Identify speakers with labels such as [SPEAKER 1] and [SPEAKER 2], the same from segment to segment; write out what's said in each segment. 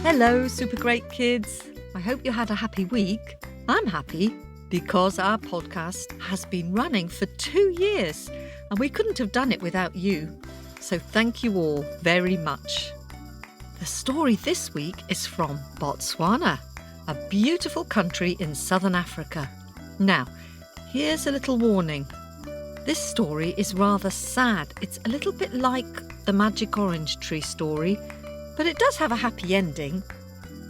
[SPEAKER 1] Hello, super great kids. I hope you had a happy week. I'm happy because our podcast has been running for 2 years and we couldn't have done it without you. So thank you all very much. The story this week is from Botswana, a beautiful country in southern Africa. Now, here's a little warning. This story is rather sad. It's a little bit like the Magic Orange Tree story, but it does have a happy ending.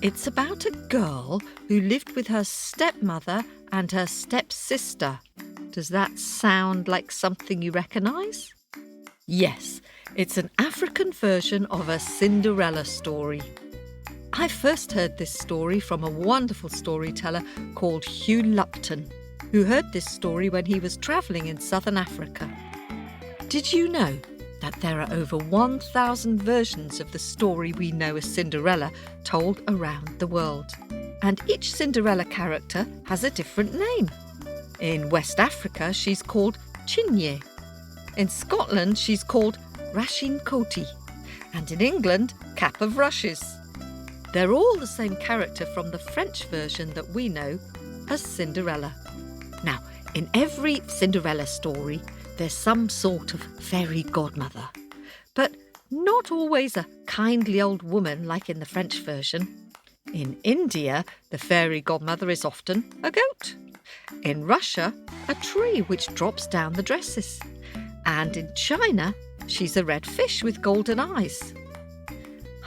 [SPEAKER 1] It's about a girl who lived with her stepmother and her stepsister. Does that sound like something you recognise? Yes, it's an African version of a Cinderella story. I first heard this story from a wonderful storyteller called Hugh Lupton, who heard this story when he was travelling in southern Africa. Did you know that there are over 1,000 versions of the story we know as Cinderella told around the world? And each Cinderella character has a different name. In West Africa, she's called Chinye. In Scotland, she's called Rashin Koti. And in England, Cap of Rushes. They're all the same character from the French version that we know as Cinderella. Now, in every Cinderella story, there's some sort of fairy godmother, but not always a kindly old woman like in the French version. In India, the fairy godmother is often a goat. In Russia, a tree which drops down the dresses. And in China, she's a red fish with golden eyes.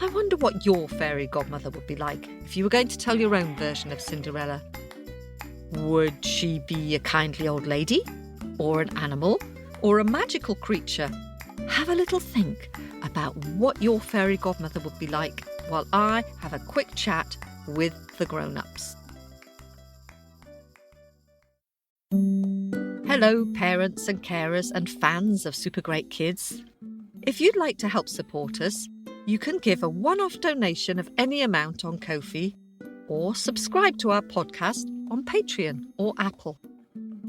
[SPEAKER 1] I wonder what your fairy godmother would be like if you were going to tell your own version of Cinderella. Would she be a kindly old lady, or an animal, or a magical creature? Have a little think about what your fairy godmother would be like while I have a quick chat with the grown-ups. Hello, parents and carers and fans of Super Great Kids. If you'd like to help support us, you can give a one-off donation of any amount on Ko-fi or subscribe to our podcast on Patreon or Apple.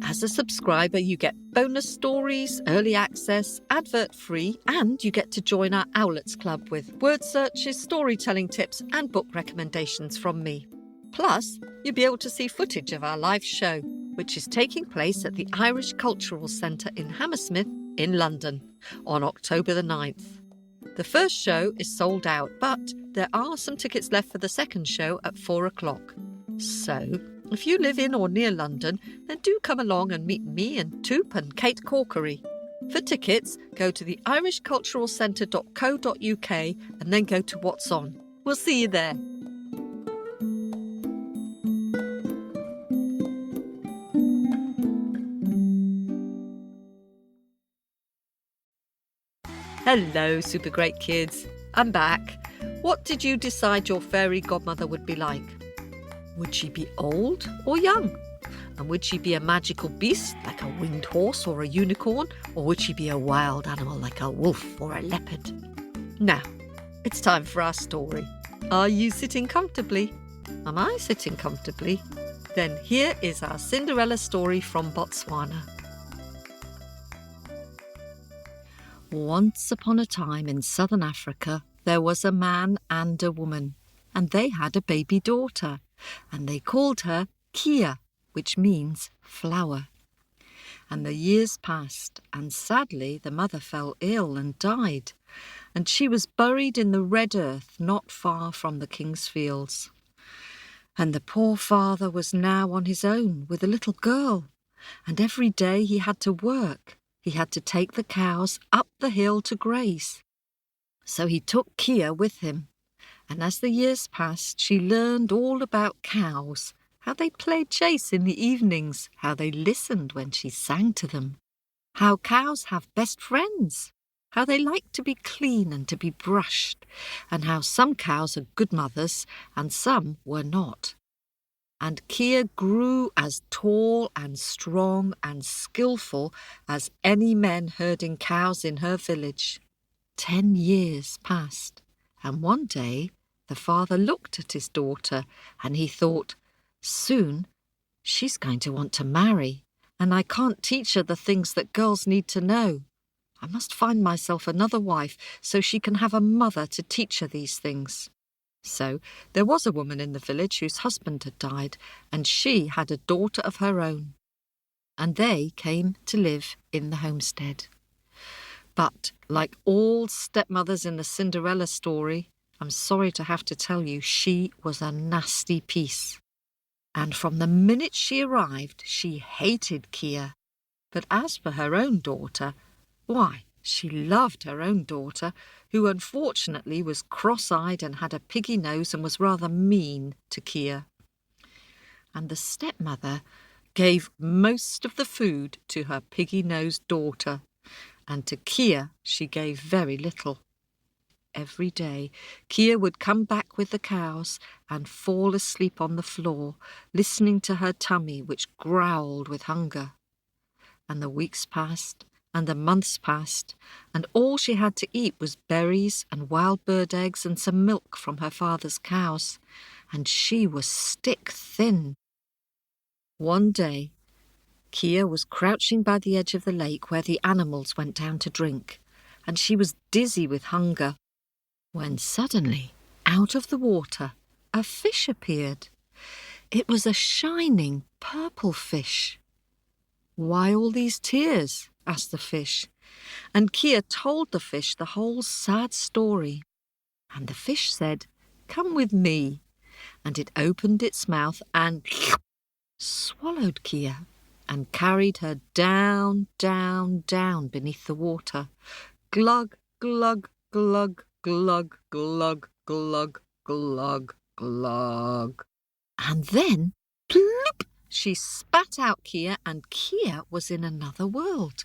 [SPEAKER 1] As a subscriber, you get bonus stories, early access, advert-free, and you get to join our Owlets Club with word searches, storytelling tips, and book recommendations from me. Plus, you'll be able to see footage of our live show, which is taking place at the Irish Cultural Centre in Hammersmith in London on October the 9th. The first show is sold out, but there are some tickets left for the second show at 4 o'clock. So, if you live in or near London, then do come along and meet me and Toop and Kate Corkery. For tickets, go to the irishculturalcentre.co.uk and then go to What's On. We'll see you there. Hello, super great kids. I'm back. What did you decide your fairy godmother would be like? Would she be old or young? And would she be a magical beast like a winged horse or a unicorn? Or would she be a wild animal like a wolf or a leopard? Now, it's time for our story. Are you sitting comfortably? Am I sitting comfortably? Then here is our Cinderella story from Botswana. Once upon a time in southern Africa, there was a man and a woman, and they had a baby daughter. And they called her Keeya, which means flower. And the years passed, and sadly the mother fell ill and died, and she was buried in the red earth not far from the king's fields. And the poor father was now on his own with a little girl, and every day he had to work. He had to take the cows up the hill to graze. So he took Keeya with him. And as the years passed, she learned all about cows, how they played chase in the evenings, how they listened when she sang to them, how cows have best friends, how they like to be clean and to be brushed, and how some cows are good mothers and some were not. And Keeya grew as tall and strong and skillful as any men herding cows in her village. 10 years passed. And one day the father looked at his daughter and he thought, soon She's going to want to marry, and I can't teach her the things that girls need to know. I must find myself another wife so she can have a mother to teach her these things." So there was a woman in the village whose husband had died, and she had a daughter of her own. And they came to live in the homestead. But like all stepmothers in the Cinderella story, I'm sorry to have to tell you, she was a nasty piece. And from the minute she arrived, she hated Keeya. But as for her own daughter, why, she loved her own daughter, who unfortunately was cross-eyed and had a piggy nose and was rather mean to Keeya. And the stepmother gave most of the food to her piggy-nosed daughter, and to Keeya she gave very little. Every day, Keeya would come back with the cows and fall asleep on the floor, listening to her tummy, which growled with hunger. And the weeks passed, and the months passed, and all she had to eat was berries and wild bird eggs and some milk from her father's cows, and she was stick thin. One day, Keeya was crouching by the edge of the lake where the animals went down to drink, and she was dizzy with hunger, when suddenly, out of the water, a fish appeared. It was a shining purple fish. "Why all these tears?" asked the fish, and Keeya told the fish the whole sad story. And the fish said, "Come with me," and it opened its mouth and swallowed Keeya and carried her down, down, down beneath the water. Glug, glug, glug, glug, glug, glug, glug, glug. And then, bloop, she spat out Keeya, and Keeya was in another world,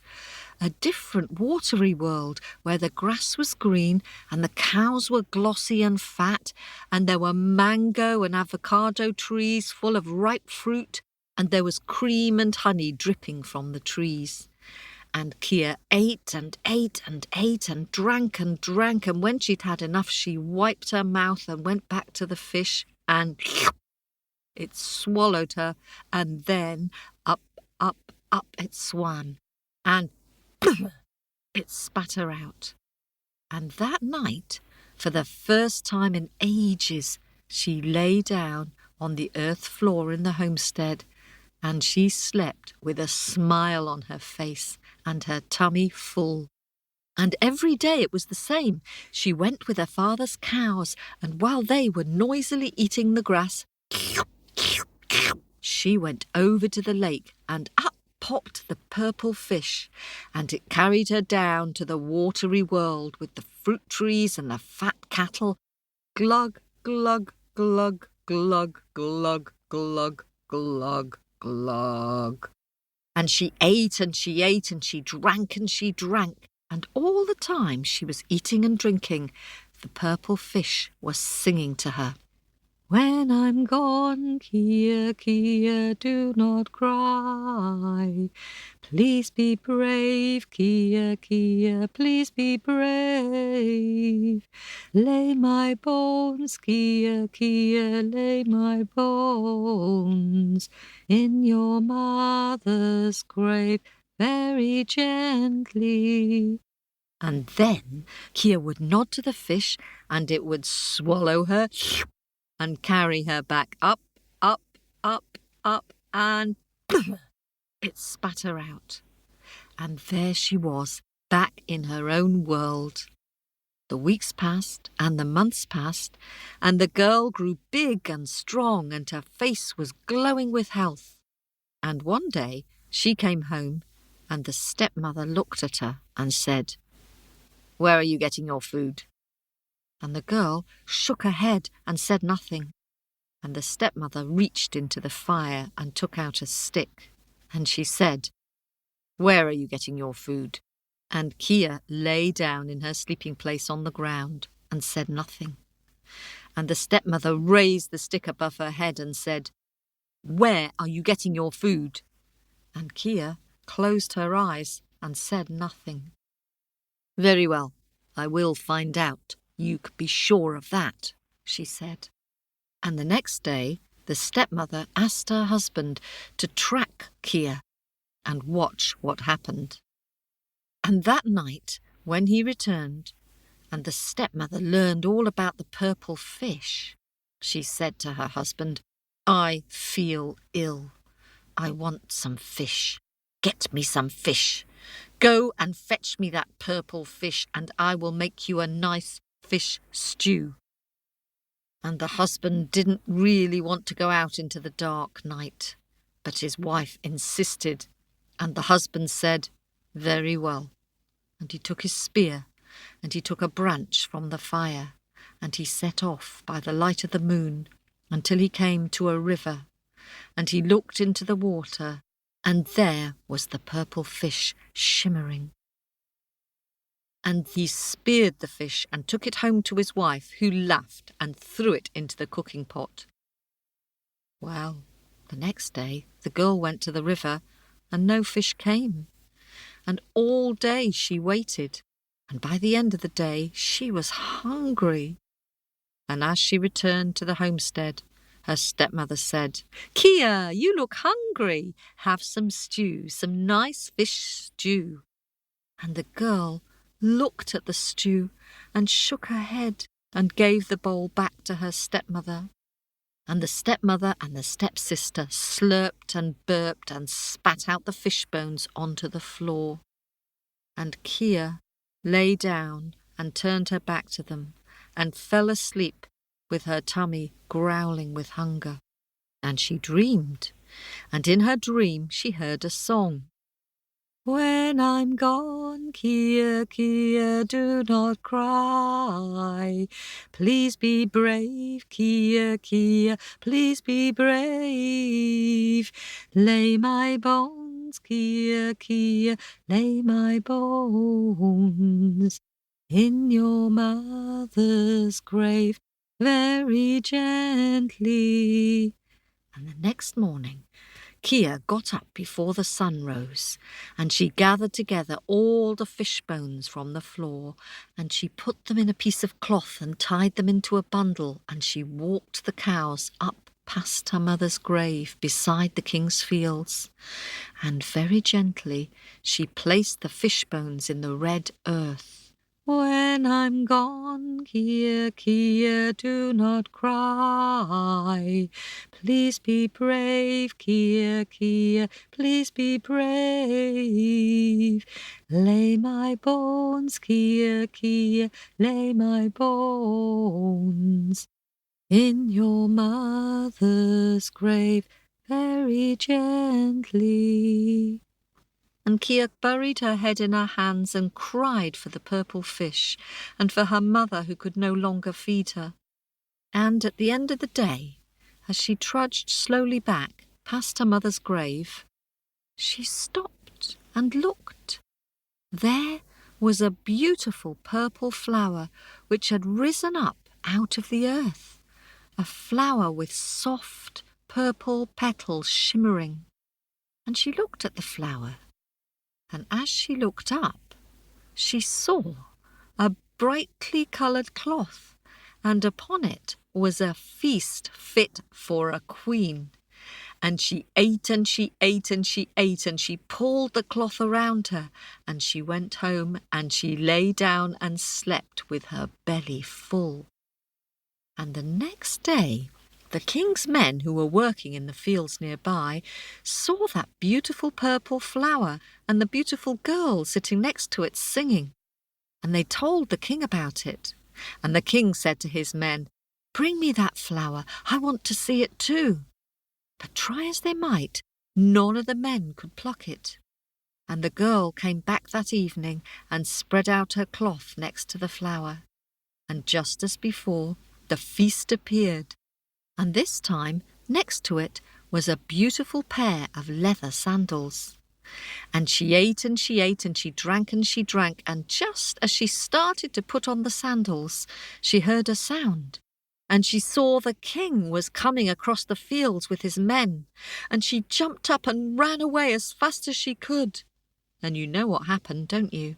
[SPEAKER 1] a different watery world where the grass was green and the cows were glossy and fat, and there were mango and avocado trees full of ripe fruit, and there was cream and honey dripping from the trees. And Keeya ate and ate and ate and drank, and when she'd had enough, she wiped her mouth and went back to the fish, and it swallowed her, and then up, up, up it swam, and it spat her out. And that night, for the first time in ages, she lay down on the earth floor in the homestead, and she slept with a smile on her face and her tummy full. And every day it was the same. She went with her father's cows, and while they were noisily eating the grass, she went over to the lake, and up popped the purple fish, and it carried her down to the watery world with the fruit trees and the fat cattle. Glug, glug, glug, glug, glug, glug, glug, glug. And she ate and she ate, and she drank and she drank, and all the time she was eating and drinking, the purple fish was singing to her. "When I'm gone, Keeya, Keeya, do not cry. Please be brave, Keeya, Keeya, please be brave. Lay my bones, Keeya, Keeya, lay my bones in your mother's grave very gently." And then Keeya would nod to the fish, and it would swallow her and carry her back up, up, up, up, and it spat her out. And there she was, back in her own world. The weeks passed, and the months passed, and the girl grew big and strong, and her face was glowing with health. And one day she came home, and the stepmother looked at her and said, "Where are you getting your food?" And the girl shook her head and said nothing. And the stepmother reached into the fire and took out a stick, and she said, "Where are you getting your food?" And Keeya lay down in her sleeping place on the ground and said nothing. And the stepmother raised the stick above her head and said, "Where are you getting your food?" And Keeya closed her eyes and said nothing. "Very well, I will find out. You can be sure of that," she said. And the next day, the stepmother asked her husband to track Keeya and watch what happened. And that night, when he returned, and the stepmother learned all about the purple fish, she said to her husband, "I feel ill. I want some fish. Get me some fish. Go and fetch me that purple fish, and I will make you a nice fish stew." And the husband didn't really want to go out into the dark night, but his wife insisted, and the husband said, "Very well." And he took his spear, and he took a branch from the fire, and he set off by the light of the moon until he came to a river, and he looked into the water, and there was the purple fish shimmering. And he speared the fish and took it home to his wife, who laughed and threw it into the cooking pot. Well, the next day the girl went to the river, and no fish came. And all day she waited, and by the end of the day she was hungry. And as she returned to the homestead, her stepmother said, "Keeya, you look hungry. Have some stew, some nice fish stew." And the girl looked at the stew and shook her head and gave the bowl back to her stepmother. And the stepmother and the stepsister slurped and burped and spat out the fish bones onto the floor. And Keeya lay down and turned her back to them and fell asleep with her tummy growling with hunger. And she dreamed, and in her dream she heard a song. "When I'm gone, Keeya, Keeya, do not cry. Please be brave, Keeya, Keeya, please be brave. Lay my bones, Keeya, Keeya, lay my bones in your mother's grave, very gently." And the next morning, Keeya got up before the sun rose, and she gathered together all the fish bones from the floor, and she put them in a piece of cloth and tied them into a bundle, and she walked the cows up past her mother's grave beside the king's fields, and very gently she placed the fish bones in the red earth. "When I'm gone, Keeya, Keeya, do not cry. Please be brave, Keeya, Keeya, please be brave. Lay my bones, Keeya, Keeya, lay my bones in your mother's grave, very gently." And Keeya buried her head in her hands and cried for the purple fish and for her mother who could no longer feed her. And at the end of the day, as she trudged slowly back past her mother's grave, she stopped and looked. There was a beautiful purple flower which had risen up out of the earth, a flower with soft purple petals shimmering. And she looked at the flower. And as she looked up, she saw a brightly coloured cloth, and upon it was a feast fit for a queen. And she ate and she ate and she ate, and she pulled the cloth around her, and she went home and she lay down and slept with her belly full. And the next day, the king's men who were working in the fields nearby saw that beautiful purple flower and the beautiful girl sitting next to it singing. And they told the king about it. And the king said to his men, "Bring me that flower. I want to see it too." But try as they might, none of the men could pluck it. And the girl came back that evening and spread out her cloth next to the flower. And just as before, the feast appeared. And this time, next to it, was a beautiful pair of leather sandals. And she ate and she ate and she drank and she drank, and just as she started to put on the sandals, she heard a sound. And she saw the king was coming across the fields with his men, and she jumped up and ran away as fast as she could. And you know what happened, don't you?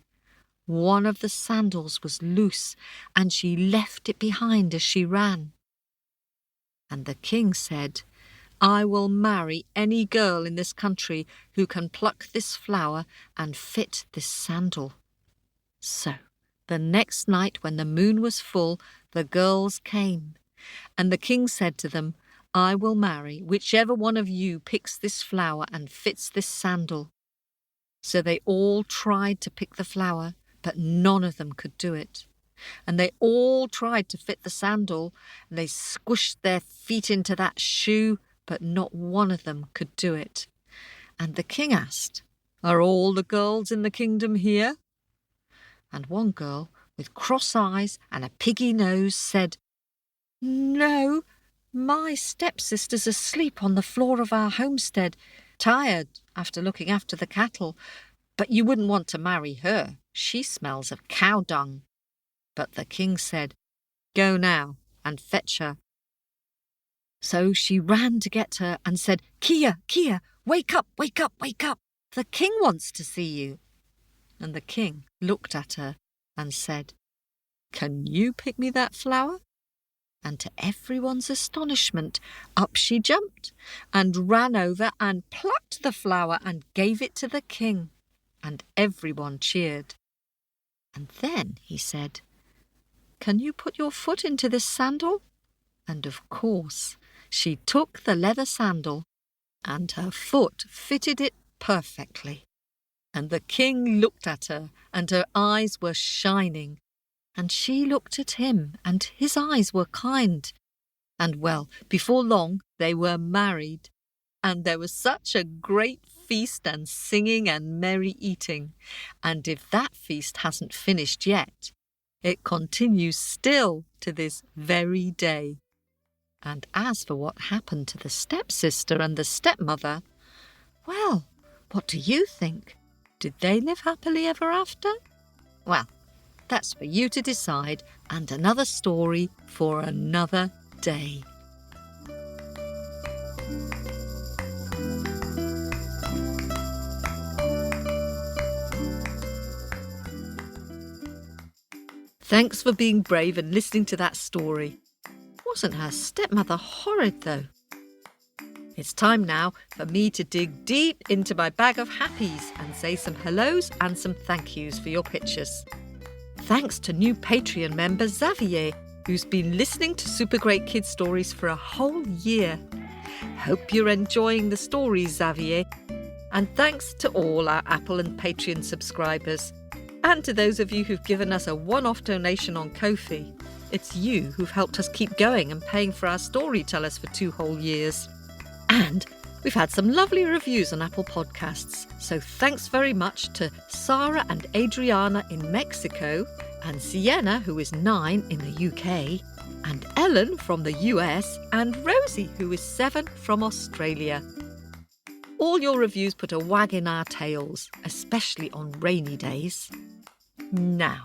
[SPEAKER 1] One of the sandals was loose, and she left it behind as she ran. And the king said, I will marry any girl in this country who can pluck this flower and fit this sandal." So, the next night when the moon was full, the girls came, and the king said to them, "I will marry whichever one of you picks this flower and fits this sandal." So they all tried to pick the flower, but none of them could do it. And they all tried to fit the sandal, and they squished their feet into that shoe, but not one of them could do it. And the king asked, "Are all the girls in the kingdom here?" And one girl, with cross eyes and a piggy nose, said, "No, my stepsister's asleep on the floor of our homestead, tired after looking after the cattle. But you wouldn't want to marry her. She smells of cow dung." But the king said, "Go now and fetch her." So she ran to get her and said, "Keeya, Keeya, wake up, wake up, wake up. The king wants to see you." And the king looked at her and said, "Can you pick me that flower?" And to everyone's astonishment, up she jumped and ran over and plucked the flower and gave it to the king. And everyone cheered. And then he said, "Can you put your foot into this sandal?" And of course, she took the leather sandal, and her foot fitted it perfectly. And the king looked at her, and her eyes were shining. And she looked at him, and his eyes were kind. And well, before long they were married. And there was such a great feast and singing and merry eating. And if that feast hasn't finished yet, it continues still to this very day. And as for what happened to the stepsister and the stepmother, well, what do you think? Did they live happily ever after? Well, that's for you to decide, and another story for another day. Thanks for being brave and listening to that story. Wasn't her stepmother horrid, though? It's time now for me to dig deep into my bag of Happies and say some hellos and some thank yous for your pictures. Thanks to new Patreon member Xavier, who's been listening to Super Great Kids Stories for a whole year. Hope you're enjoying the stories, Xavier. And thanks to all our Apple and Patreon subscribers. And to those of you who've given us a one-off donation on Ko-fi. It's you who've helped us keep going and paying for our storytellers for 2 whole years. And we've had some lovely reviews on Apple Podcasts. So thanks very much to Sarah and Adriana in Mexico, and Sienna, who is 9 in the UK, and Ellen from the US, and Rosie, who is 7 from Australia. All your reviews put a wag in our tails, especially on rainy days. Now,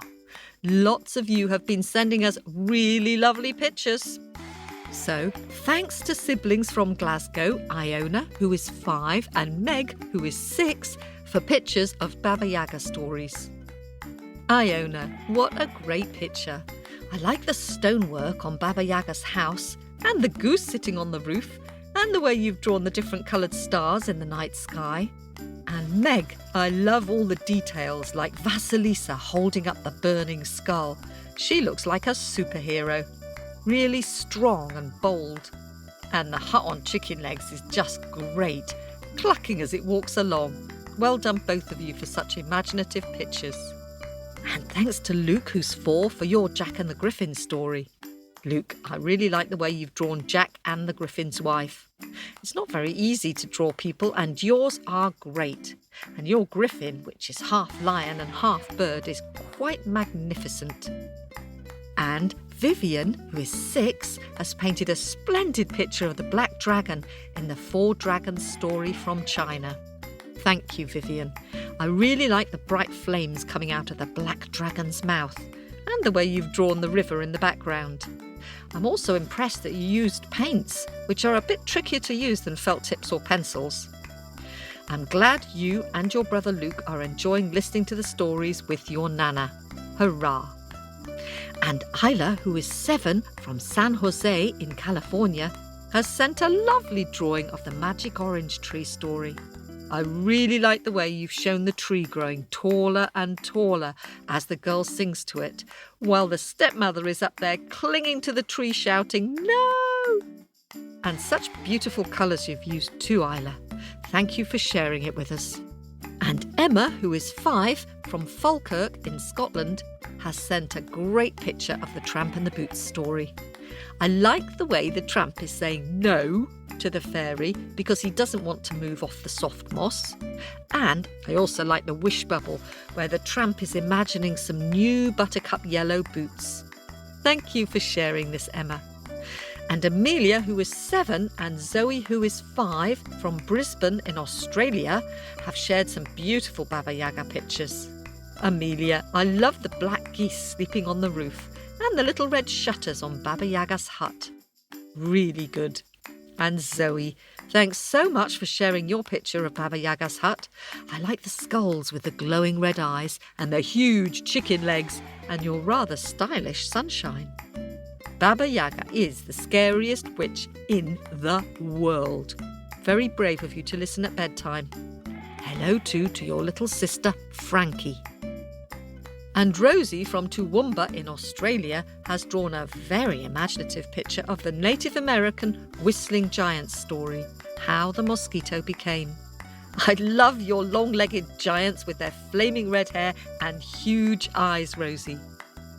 [SPEAKER 1] lots of you have been sending us really lovely pictures. So, thanks to siblings from Glasgow, Iona, who is 5, and Meg, who is 6, for pictures of Baba Yaga stories. Iona, what a great picture. I like the stonework on Baba Yaga's house, and the goose sitting on the roof, and the way you've drawn the different coloured stars in the night sky. And Meg, I love all the details, like Vasilisa holding up the burning skull. She looks like a superhero. Really strong and bold. And the hut on chicken legs is just great, clucking as it walks along. Well done both of you for such imaginative pictures. And thanks to Luke, who's 4, for your Jack and the Griffin story. Luke, I really like the way you've drawn Jack and the Griffin's wife. It's not very easy to draw people, and yours are great. And your Griffin, which is half lion and half bird, is quite magnificent. And Vivian, who is 6, has painted a splendid picture of the Black Dragon in the 4 Dragons story from China. Thank you, Vivian. I really like the bright flames coming out of the Black Dragon's mouth, and the way you've drawn the river in the background. I'm also impressed that you used paints, which are a bit trickier to use than felt tips or pencils. I'm glad you and your brother Luke are enjoying listening to the stories with your Nana. Hurrah! And Isla, who is 7 from San Jose in California, has sent a lovely drawing of the magic orange tree story. I really like the way you've shown the tree growing taller and taller as the girl sings to it, while the stepmother is up there clinging to the tree shouting, "No!" And such beautiful colours you've used too, Isla. Thank you for sharing it with us. And Emma, who is 5, from Falkirk in Scotland, has sent a great picture of the Tramp and the Boots story. I like the way the tramp is saying no to the fairy because he doesn't want to move off the soft moss. And I also like the wish bubble where the tramp is imagining some new buttercup yellow boots. Thank you for sharing this, Emma. And Amelia, who is 7, and Zoe, who is 5, from Brisbane in Australia, have shared some beautiful Baba Yaga pictures. Amelia, I love the black geese sleeping on the roof and the little red shutters on Baba Yaga's hut. Really good. And Zoe, thanks so much for sharing your picture of Baba Yaga's hut. I like the skulls with the glowing red eyes and the huge chicken legs and your rather stylish sunshine. Baba Yaga is the scariest witch in the world. Very brave of you to listen at bedtime. Hello too to your little sister, Frankie. And Rosie from Toowoomba in Australia has drawn a very imaginative picture of the Native American whistling giant story, How the Mosquito Became. I love your long-legged giants with their flaming red hair and huge eyes, Rosie.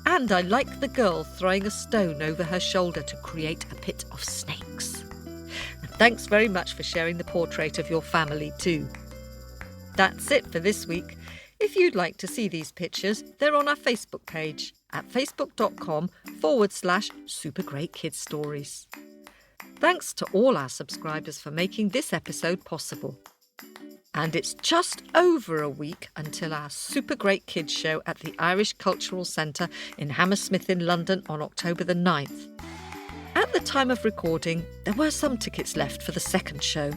[SPEAKER 1] And I like the girl throwing a stone over her shoulder to create a pit of snakes. And thanks very much for sharing the portrait of your family too. That's it for this week. If you'd like to see these pictures, they're on our Facebook page at facebook.com/supergreatkidsstories. Thanks to all our subscribers for making this episode possible. And it's just over a week until our Super Great Kids show at the Irish Cultural Centre in Hammersmith in London on October the 9th. At the time of recording, there were some tickets left for the second show.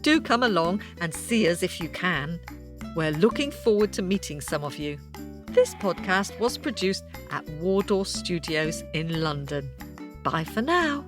[SPEAKER 1] Do come along and see us if you can. We're looking forward to meeting some of you. This podcast was produced at Wardour Studios in London. Bye for now.